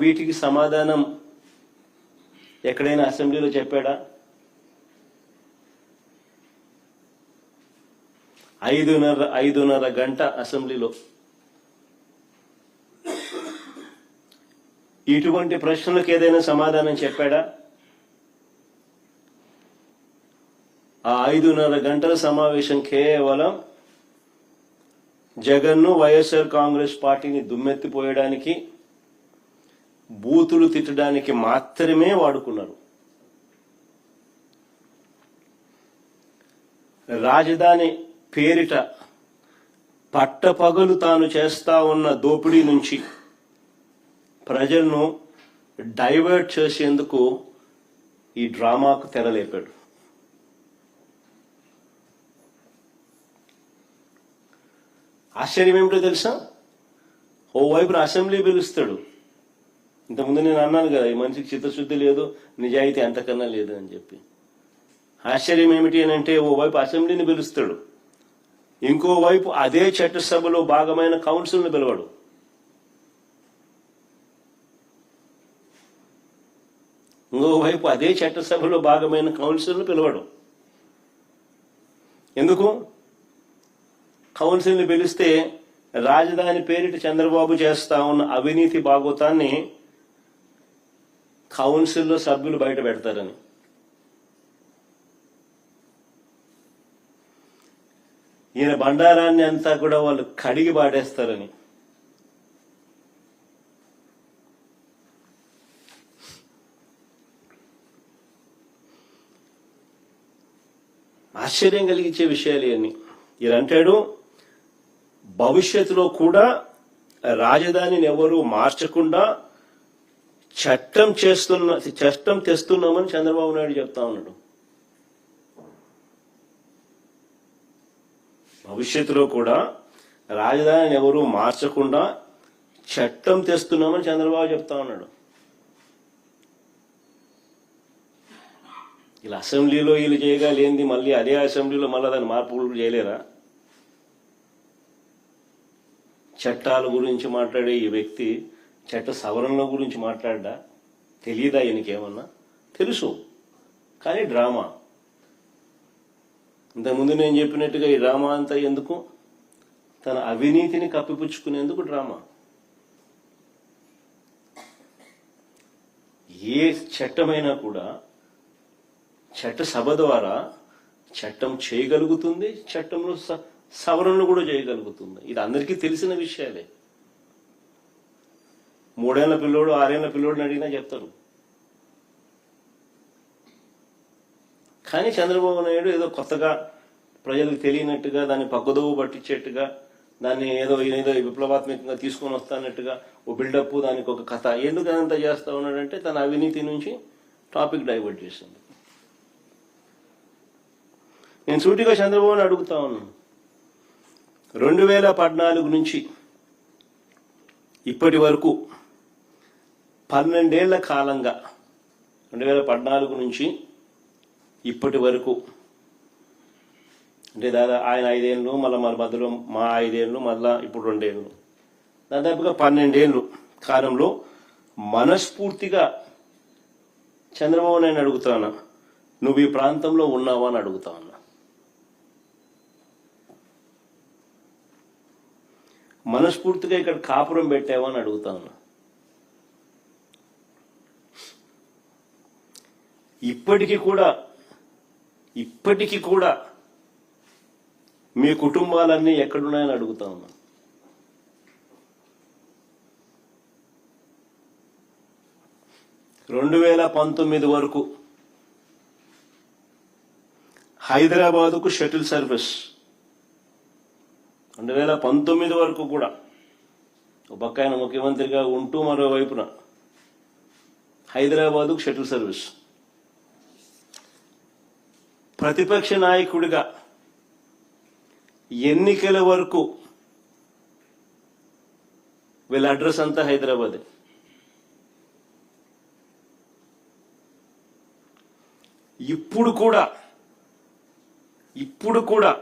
వీటికి సమాధానం ఎక్కడైనా అసెంబ్లీలో చెప్పాడా? 5:30 గంట అసెంబ్లీలో ఇటువంటి ప్రశ్నలకు ఏదైనా సమాధానం చెప్పాడా? ఆ 5:30 గంటల సమావేశం కేవలం జగన్ను వైఎస్ఆర్ కాంగ్రెస్ పార్టీని దుమ్మెత్తిపోయడానికి, బూతులు తిట్టడానికి మాత్రమే వాడుకున్నారు. రాజధాని పేరిట పట్టపగలు తాను చేస్తా ఉన్న దోపిడీ నుంచి ప్రజలను డైవర్ట్ చేసేందుకు ఈ డ్రామాకు తెరలేపాడు. ఆశ్చర్యం ఏమిటో తెలుసా? ఓవైపున అసెంబ్లీ పిలుస్తాడు. ఇంతకుముందు నేను అన్నాను కదా, ఈ మనిషికి చిత్తశుద్ధి లేదు, నిజాయితీ అంతకన్నా లేదు అని చెప్పి. ఆశ్చర్యం ఏమిటి అని అంటే, ఓవైపు అసెంబ్లీని పిలుస్తాడు, ఇంకోవైపు అదే చట్టసభలో భాగమైన కౌన్సిల్ని పిలవడు. ఇంకోవైపు అదే చట్టసభలో భాగమైన కౌన్సిల్ని పిలవడు. ఎందుకు? కౌన్సిల్ని పిలిస్తే రాజధాని పేరిట చంద్రబాబు చేస్తా ఉన్న అవినీతి భాగోతాన్ని కౌన్సిల్లో సభ్యులు బయట పెడతారని. ఈయన బండారాన్ని అంతా కూడా వాళ్ళు కడిగి పాడేస్తారని. ఆశ్చర్యం కలిగించే విషయాలు ఇవన్నీ. ఈయన అంటాడు, భవిష్యత్తులో కూడా రాజధానిని ఎవరు మార్చకుండా చట్టం తెస్తున్నామని చంద్రబాబు నాయుడు చెప్తా ఉన్నాడు. భవిష్యత్తులో కూడా రాజధానిని ఎవరు మార్చకుండా చట్టం తెస్తున్నామని చంద్రబాబు చెప్తా ఉన్నాడు. ఇలా అసెంబ్లీలో వీళ్ళు చేయగలేంది మళ్ళీ అదే అసెంబ్లీలో మళ్ళీ దాన్ని మార్పులు చేయలేరా? చట్టాల గురించి మాట్లాడే ఈ వ్యక్తి చట్ట సవరణల గురించి మాట్లాడ్డా? తెలియదా ఈయనకేమన్నా? తెలుసు, కానీ డ్రామా. ఇంతకుముందు నేను చెప్పినట్టుగా ఈ డ్రామా అంతా ఎందుకు? తన అవినీతిని కప్పిపుచ్చుకునేందుకు డ్రామా. ఏ చట్టమైనా కూడా చట్టసభ ద్వారా చట్టం చేయగలుగుతుంది, చట్టంలో సవరణలు కూడా చేయగలుగుతుంది. ఇది అందరికీ తెలిసిన విషయాలే. 3 ఏళ్ల పిల్లోడు 6 ఏళ్ల పిల్లోడిని అడిగినా చెప్తారు. కానీ చంద్రబాబు నాయుడు ఏదో కొత్తగా ప్రజలకు తెలియనట్టుగా, దాన్ని పక్కదోవ పట్టించేట్టుగా, దాన్ని ఏదో విప్లవాత్మకంగా తీసుకొని వస్తానట్టుగా ఓ బిల్డప్, దానికి ఒక కథ, ఎందుకు అదంతా చేస్తా ఉన్నాడంటే తన అవినీతి నుంచి టాపిక్ డైవర్ట్ చేసింది. నేను సూటిగా చంద్రబాబుని అడుగుతా ఉన్నాను, 2014 నుంచి ఇప్పటి వరకు 12 ఏళ్ల కాలంగా, 2014 నుంచి ఇప్పటి వరకు అంటే ఆయన 5 ఏళ్ళు, మళ్ళీ మన మధ్యలో మా 5 ఏళ్ళు, మళ్ళా ఇప్పుడు 2 ఏళ్ళు, దాదాపుగా 12 ఏళ్ళు కాలంలో మనస్ఫూర్తిగా చంద్రబాబు నాయుడు అడుగుతాను, నువ్వు ఈ ప్రాంతంలో ఉన్నావా అని అడుగుతా ఉన్నా. మనస్ఫూర్తిగా ఇక్కడ కాపురం పెట్టావా అని అడుగుతా ఉన్నా. ఇప్పటికీ కూడా మీ కుటుంబాలన్నీ ఎక్కడున్నాయని అడుగుతా ఉన్నా. రెండు 2019 వరకు హైదరాబాదుకు షటిల్ సర్వీస్, 2019 వరకు కూడా ఒక పక్క ఆయన ముఖ్యమంత్రిగా ఉంటూ మరోవైపున హైదరాబాదుకు షటిల్ సర్వీస్. ప్రతిపక్ష నాయకుడిగా ఎన్నికల వరకు వీళ్ళ అడ్రస్ అంతా హైదరాబాదే. ఇప్పుడు కూడా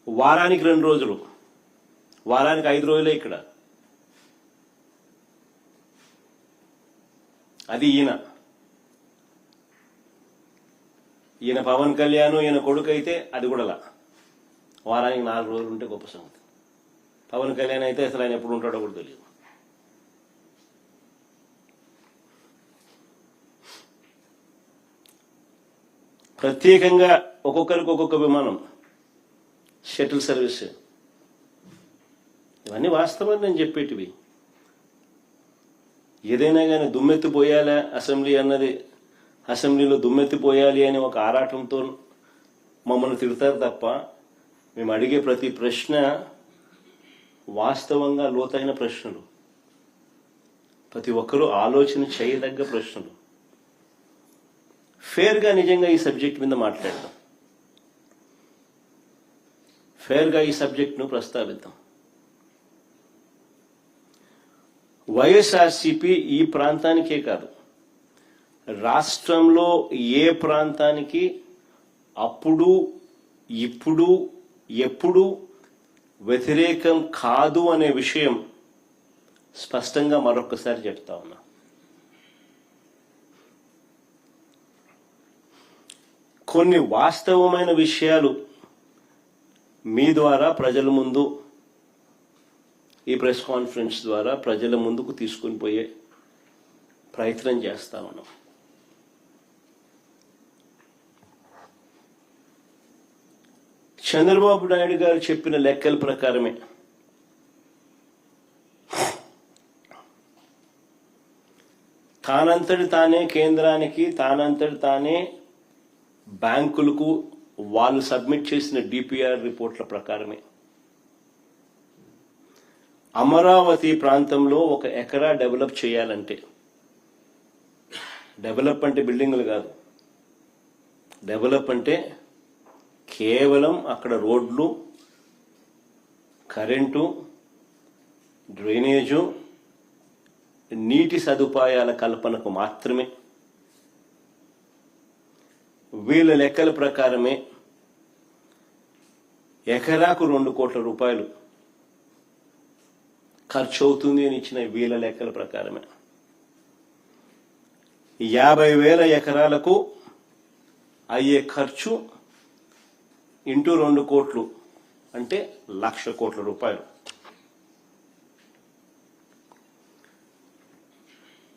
వారానికి 2 రోజులు, వారానికి 5 రోజులే ఇక్కడ. అది ఈయన పవన్ కళ్యాణ్ ఈయన కొడుకు అయితే అది కూడా వారానికి 4 రోజులు ఉంటే గొప్ప సంగతి. పవన్ కళ్యాణ్ అయితే అసలు ఆయన ఎప్పుడు ఉంటాడో కూడా తెలియదు. ప్రత్యేకంగా ఒక్కొక్కరికి ఒక్కొక్క విమానం, షటిల్ సర్వీస్, ఇవన్నీ వాస్తవం నేను చెప్పేటివి. ఏదైనా కానీ దుమ్మెత్తిపోయాలా అసెంబ్లీ అన్నది, అసెంబ్లీలో దుమ్మెత్తిపోయాలి అని ఒక ఆరాటంతో మమ్మల్ని తిడతారు తప్ప మేము అడిగే ప్రతి ప్రశ్న వాస్తవంగా లోతైన ప్రశ్నలు, ప్రతి ఒక్కరూ ఆలోచన చేయదగ్గ ప్రశ్నలు. ఫేర్గా నిజంగా ఈ సబ్జెక్ట్ మీద మాట్లాడదాం, ఫేర్గా ఈ సబ్జెక్ట్ను ప్రస్తావిద్దాం. వైఎస్ఆర్సీపీ ఈ ప్రాంతానికే కాదు, రాష్ట్రంలో ఏ ప్రాంతానికి అప్పుడు ఇప్పుడు ఎప్పుడు వ్యతిరేకం కాదు అనే విషయం స్పష్టంగా మరొకసారి చెప్తా ఉన్నా. కొన్ని వాస్తవమైన విషయాలు మీ ద్వారా ప్రజల ముందు, ఈ ప్రెస్ కాన్ఫరెన్స్ ద్వారా ప్రజల ముందుకు తీసుకుని పోయే ప్రయత్నం చేస్తా ఉన్నాం. చంద్రబాబు నాయుడు గారు చెప్పిన లెక్కల ప్రకారమే తానంతటి తానే కేంద్రానికి, తానంతటి తానే బ్యాంకులకు వాళ్ళు సబ్మిట్ చేసిన డిపిఆర్ రిపోర్ట్ల ప్రకారమే అమరావతి ప్రాంతంలో 1 ఎకరా డెవలప్ చేయాలంటే, డెవలప్ అంటే బిల్డింగులు కాదు, డెవలప్ అంటే కేవలం అక్కడ రోడ్లు, కరెంటు, డ్రైనేజు, నీటి సదుపాయాల కల్పనకు మాత్రమే. వీళ్ళ లెక్కల ప్రకారమే ఎకరాకు 2 కోట్ల రూపాయలు ఖర్చు అవుతుంది అని ఇచ్చిన వీళ్ళ లెక్కల ప్రకారమే 50,000 ఎకరాలకు అయ్యే ఖర్చు ఇంటూ 2 కోట్లు అంటే 1,00,000 కోట్ల రూపాయలు.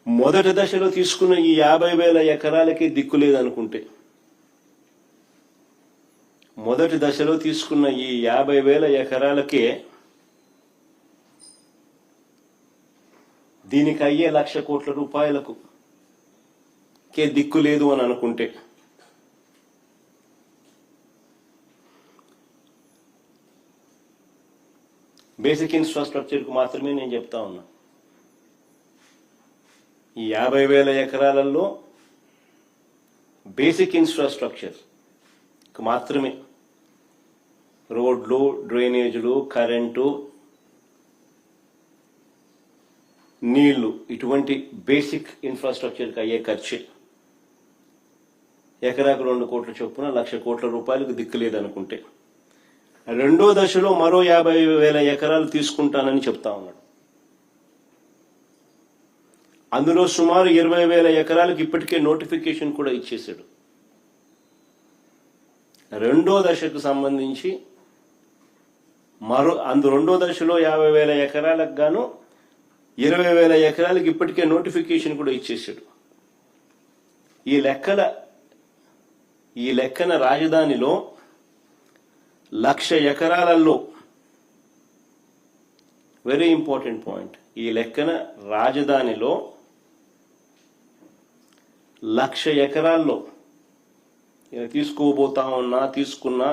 మొదటి దశలో తీసుకున్న ఈ 50,000 ఎకరాలకి దిక్కు లేదనుకుంటే, మొదటి దశలో తీసుకున్న ఈ 50,000 ఎకరాలకే దీనికి అయ్యే 1,00,000 కోట్ల రూపాయలకు దిక్కు లేదు అని అనుకుంటే, బేసిక్ ఇన్ఫ్రాస్ట్రక్చర్కు మాత్రమే నేను చెప్తా ఉన్నా. ఈ 50,000 ఎకరాలలో బేసిక్ ఇన్ఫ్రాస్ట్రక్చర్ మాత్రమే, రోడ్లు, డ్రైనేజీలు, కరెంటు, నీళ్లు, ఇటువంటి బేసిక్ ఇన్ఫ్రాస్ట్రక్చర్కి అయ్యే ఖర్చే ఎకరాకు 2 కోట్ల చొప్పున 1,00,000 కోట్ల రూపాయలకు దిక్కు లేదనుకుంటే, రెండో దశలో మరో 50,000 ఎకరాలు తీసుకుంటానని చెప్తా ఉన్నాడు. అందులో సుమారు 20,000 ఎకరాలకు ఇప్పటికే నోటిఫికేషన్ కూడా ఇచ్చేశాడు. రెండో దశకు సంబంధించి రెండో దశలో 50,000 ఎకరాలకు గాను 20,000 ఎకరాలకు ఇప్పటికే నోటిఫికేషన్ కూడా ఇచ్చేశాడు. ఈ లెక్కన రాజధానిలో 1,00,000 ఎకరాలలో, వెరీ ఇంపార్టెంట్ పాయింట్, ఈ లెక్కన రాజధానిలో 1,00,000 ఎకరాల్లో తీసుకున్న 1,00,000